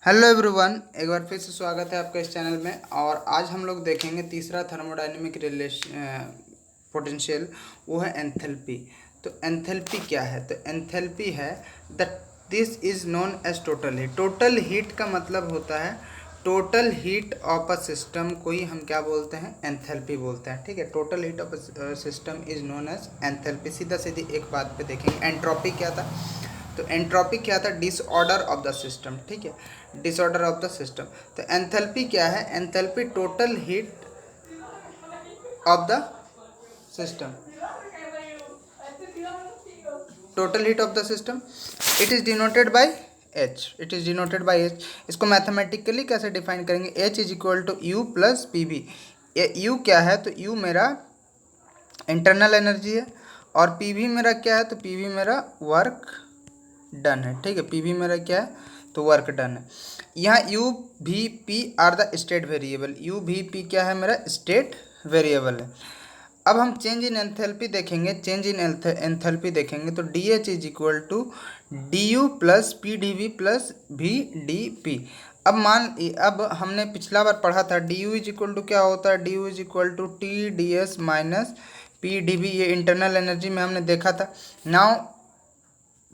Hello everyone, एक बार फिर से स्वागत है आपका इस चैनल में। और आज हम लोग देखेंगे तीसरा थर्मोडायनेमिक पोटेंशियल, वो है एंथैल्पी। तो एंथैल्पी क्या है? तो एंथैल्पी है that this is known as total heat. Total heat का मतलब होता है total heat of a system को ही हम क्या बोलते हैं? एंथैल्पी बोलते हैं। ठीक है, total heat of a system is known as enthalpy. सीधा सीधी एक बात पे देखेंगे, एंट्रोपी क्या था? तो एंट्रोपी क्या था? Disorder of the system. ठीक है, डिसऑर्डर ऑफ द सिस्टम। तो एंथैल्पी क्या है? Enthalpy total heat of the system, total heat of the system. It is denoted by H, it is denoted by H. इसको mathematically कैसे define करेंगे? H is equal to U plus P V. U क्या है? तो you मेरा internal energy है, और P V मेरा क्या है? तो पी वी मेरा वर्क डन है। ठीक है, पी वी मेरा क्या है? तो वर्क डन है। यहाँ यू भी P are the state variable. U भी पी क्या है? मेरा स्टेट वेरिएबल है। अब हम चेंज इन एंथैल्पी देखेंगे। चेंज इन एंथैल्पी देखेंगे तो D H is equal to D U plus P D V plus V D P. अब हमने पिछला बार पढ़ा था D U is equal to क्या होता है? D U is equal to T D S minus P D we. ये इंटरनल एनर्जी में हमने देखा था। Now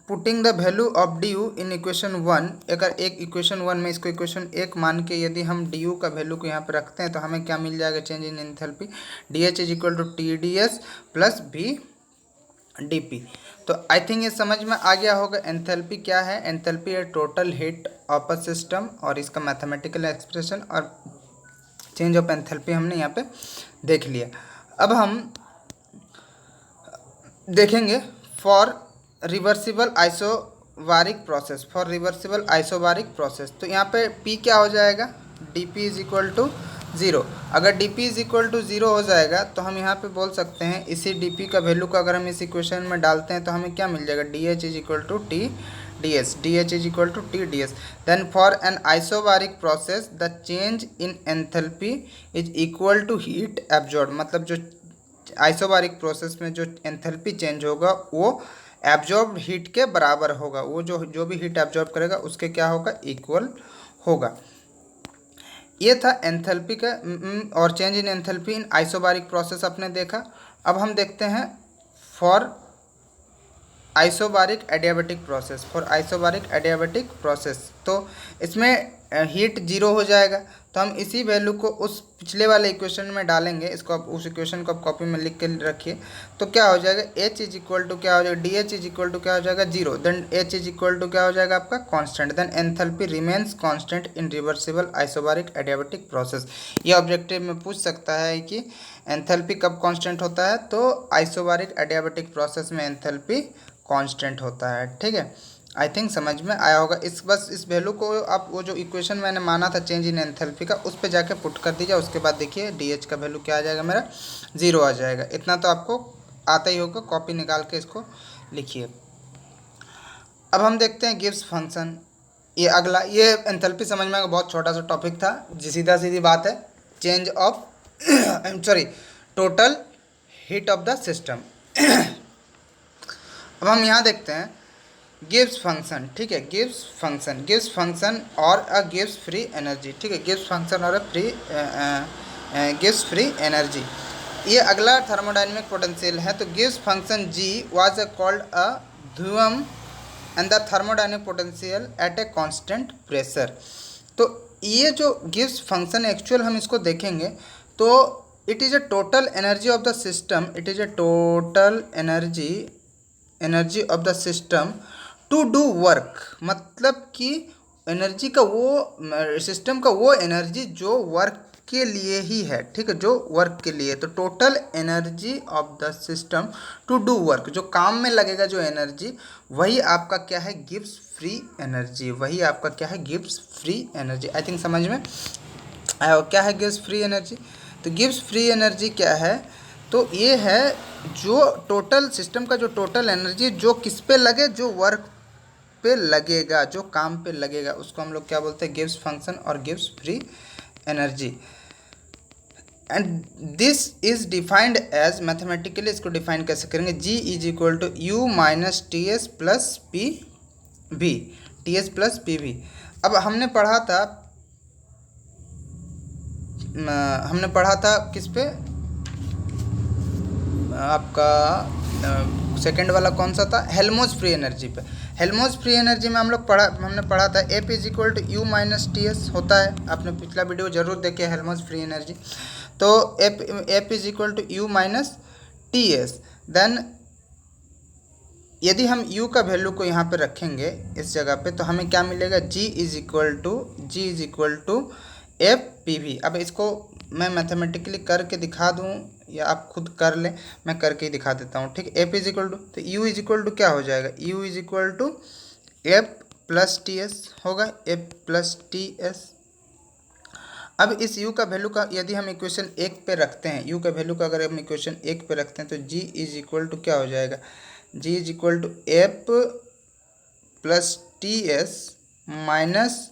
putting the value of D you in equation one. अगर एक इक्वेशन वन में इसको इक्वेशन एक मान के यदि हम डी यू का वैल्यू को यहाँ पे रखते हैं तो हमें क्या मिल जाएगा? Change in enthalpy D H is equal to T D S plus B D P. तो आई थिंक ये समझ में आ गया होगा एंथैल्पी क्या है। एंथैल्पी है total heat of a system, और इसका मैथमेटिकल एक्सप्रेशन और चेंज ऑफ एंथैल्पी हमने यहाँ पे देख लिया। अब हम देखेंगे for reversible isobaric process. For reversible isobaric process तो यहाँ पे P क्या हो जाएगा? D P is equal to zero. अगर D P is equal to zero हो जाएगा तो हम यहाँ पे बोल सकते हैं इसी डी पी का वैल्यू को अगर हम इस इक्वेशन में डालते हैं तो हमें क्या मिल जाएगा? D H is equal to T D S. D H is equal to T D S. Then for an isobaric process the change in enthalpy is equal to heat absorb. मतलब जो आइसोबारिक प्रोसेस में जो enthalpy change होगा वो absorb heat के बराबर होगा। वो जो भी हीट एब्जॉर्ब करेगा उसके क्या होगा? इक्वल होगा। ये था एंथैल्पी का और change in enthalpy in isobaric process आपने देखा। अब हम देखते हैं for isobaric adiabatic process. For isobaric adiabatic process तो इसमें हीट जीरो हो जाएगा। तो हम इसी वैल्यू को उस पिछले वाले इक्वेशन में डालेंगे। इसको आप उस इक्वेशन को आप कॉपी में लिख के रखिए। तो क्या हो जाएगा? एच इज इक्वल टू क्या हो जाएगा? D H is equal to क्या हो जाएगा? Zero. Then H is equal to क्या हो जाएगा? आपका constant. Then enthalpy remains constant in reversible isobaric adiabatic process. ये ऑब्जेक्टिव में पूछ सकता है कि एंथैल्पी कब कांस्टेंट होता है? तो आइसोबारिक एडियाबेटिक प्रोसेस में एंथैल्पी कांस्टेंट होता है। ठीक है, आई थिंक समझ में आया होगा। बस इस वैल्यू को आप वो जो इक्वेशन मैंने माना था चेंज इन एंथैल्पी का उस पे जाके पुट कर दीजिए। उसके बाद देखिए डी एच का वैल्यू क्या आ जाएगा? मेरा ज़ीरो आ जाएगा। इतना तो आपको आता ही होगा, कॉपी निकाल के इसको लिखिए। अब हम देखते हैं गिब्स फंक्शन। ये अगला, ये एंथैल्पी समझ में आएगा, बहुत छोटा सा टॉपिक था, सीधा सीधी बात है। Change of sorry total heat of the system. अब हम यहाँ देखते हैं गिब्स फंक्शन। ठीक है, गिब्स फंक्शन और अ गिब्स फ्री एनर्जी। ठीक है, गिब्स फंक्शन और गिब्स फ्री एनर्जी। ये अगला थर्मोडायनेमिक पोटेंशियल है। तो Gibbs function G was called a ध्रुवम and the thermodynamic potential at a constant pressure. तो ये जो गिब्स फंक्शन एक्चुअल हम इसको देखेंगे तो it is a total energy of the system. It is a total energy of the system to do work. मतलब कि एनर्जी का वो सिस्टम का वो एनर्जी जो वर्क के लिए ही है। ठीक है, जो वर्क के लिए। तो total energy of the system to do work, जो काम में लगेगा जो एनर्जी, वही आपका क्या है? Gibbs free energy. वही आपका क्या है? Gibbs free energy. I think समझ में आया क्या है गिब्स फ्री एनर्जी। तो गिब्स फ्री एनर्जी क्या है? तो ये है जो टोटल सिस्टम का जो टोटल एनर्जी जो किस पे लगे? जो वर्क पे लगेगा, जो काम पे लगेगा, उसको हम लोग क्या बोलते हैं? गिब्स फंक्शन और Gibbs free energy. And this is defined as, mathematically इसको डिफाइन कैसे करेंगे? G is equal to U minus T S plus P V. TS plus PV। अब हमने पढ़ा था किस पे, आपका सेकंड वाला कौन सा था, हेल्महोल्ट्ज़ फ्री एनर्जी पे। हेल्महोल्ट्ज़ फ्री एनर्जी में हमने पढ़ा था F is equal to U minus T S होता है। आपने पिछला वीडियो जरूर देखे हेल्महोल्ट्ज़ फ्री एनर्जी। तो F is equal to U minus T S. Then यदि हम u का वैल्यू को यहाँ पे रखेंगे इस जगह पे, तो हमें क्या मिलेगा, g is equal to F P V. अब इसको मैं मैथमेटिकली करके दिखा दूँ या आप खुद कर लें, मैं करके ही दिखा देता हूँ, ठीक है। एफ इज इक्वल टू, तो u इज इक्वल टू क्या हो जाएगा, u is equal to F plus T S होगा, एफ प्लस टी एस। अब इस u का वैल्यू का यदि हम इक्वेशन 1 पे रखते हैं, u का वैल्यू का अगर हम इक्वेशन 1 पे रखते हैं, तो g इज इक्वल टू क्या हो जाएगा, g is equal to F plus T S minus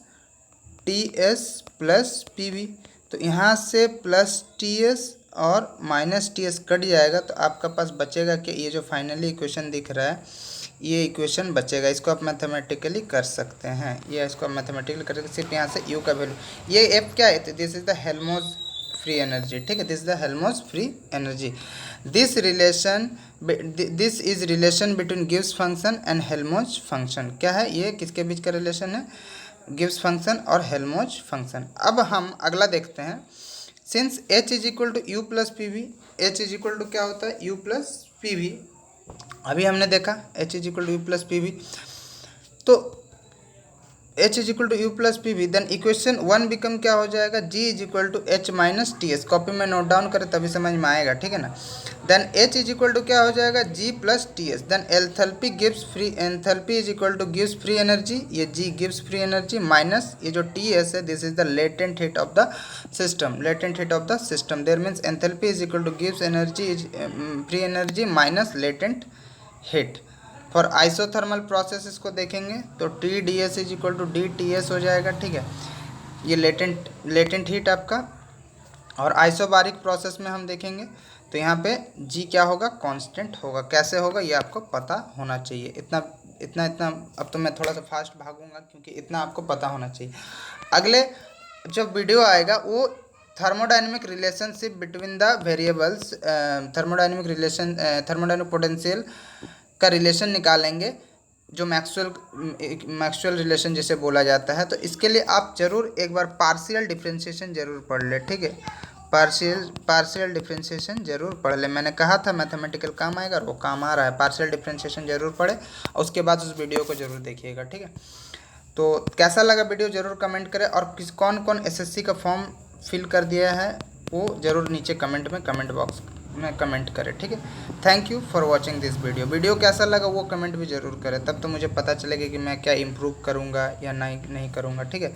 T S plus P V. तो यहाँ से प्लस टी एस और माइनस टी एस कट जाएगा, तो आपका पास बचेगा कि ये जो फाइनली इक्वेशन दिख रहा है, ये इक्वेशन बचेगा। इसको आप मैथमेटिकली कर सकते हैं, ये इसको आप मैथमेटिकली कर सकते हैं। सिर्फ यहाँ से u का वैल्यू, ये एफ क्या है, this is the Helmholtz free energy, ठीक है, this is the Helmholtz free energy. This is relation between Gibbs function and Helmholtz function. क्या है ये, किसके बीच का रिलेशन है, गिब्स फंक्शन और हेल्महोल्ट्ज़ फंक्शन। अब हम अगला देखते हैं, since h is equal to U plus P V, H is equal to क्या होता है, u प्लस पी वी। अभी हमने देखा h is equal to U plus P V, तो h is equal to U plus P V, then equation 1 become क्या हो जाएगा, g is equal to h minus T S. Copy में note down करें तभी समझ में आएगा, ठीक है ना। Then h is equal to क्या हो जाएगा, g plus T S. Then enthalpy गिव्स free, enthalpy is equal to गिव्स फ्री एनर्जी, ये g गिव्स फ्री एनर्जी माइनस ये जो टी एस है, this is the latent heat of the system, latent heat of the system. There means enthalpy is equal to गिव्स energy is free energy minus latent heat. For isothermal process इसको देखेंगे तो T D S is equal to D T S हो जाएगा, ठीक है, ये latent heat आपका। और आइसोबारिक प्रोसेस में हम देखेंगे तो यहाँ पे जी क्या होगा, कांस्टेंट होगा। कैसे होगा ये आपको पता होना चाहिए, इतना अब तो मैं थोड़ा सा फास्ट भागूंगा क्योंकि इतना आपको पता होना चाहिए। अगले जो वीडियो आएगा वो thermodynamic relationship between the variables, thermodynamic potential का रिलेशन निकालेंगे, जो मैक्सवेल रिलेशन जिसे बोला जाता है। तो इसके लिए आप जरूर एक बार पार्शियल डिफरेंशिएशन जरूर पढ़ ले, ठीक है, पार्शियल डिफरेंशिएशन जरूर पढ़ ले। मैंने कहा था मैथमेटिकल काम आएगा और वो काम आ रहा है। पार्शियल डिफरेंशिएशन जरूर पढ़े और उसके बाद उस वीडियो को जरूर देखिएगा, ठीक है। तो कैसा लगा वीडियो जरूर कमेंट करें, और कौन कौन एसएससी का फॉर्म फिल कर दिया है वो जरूर नीचे कमेंट बॉक्स में कमेंट करें, ठीक है। Thank you for watching this video कैसा लगा वो कमेंट भी ज़रूर करें, तब तो मुझे पता चलेगा कि मैं क्या इम्प्रूव करूँगा या नहीं करूँगा, ठीक है।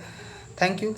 Thank you.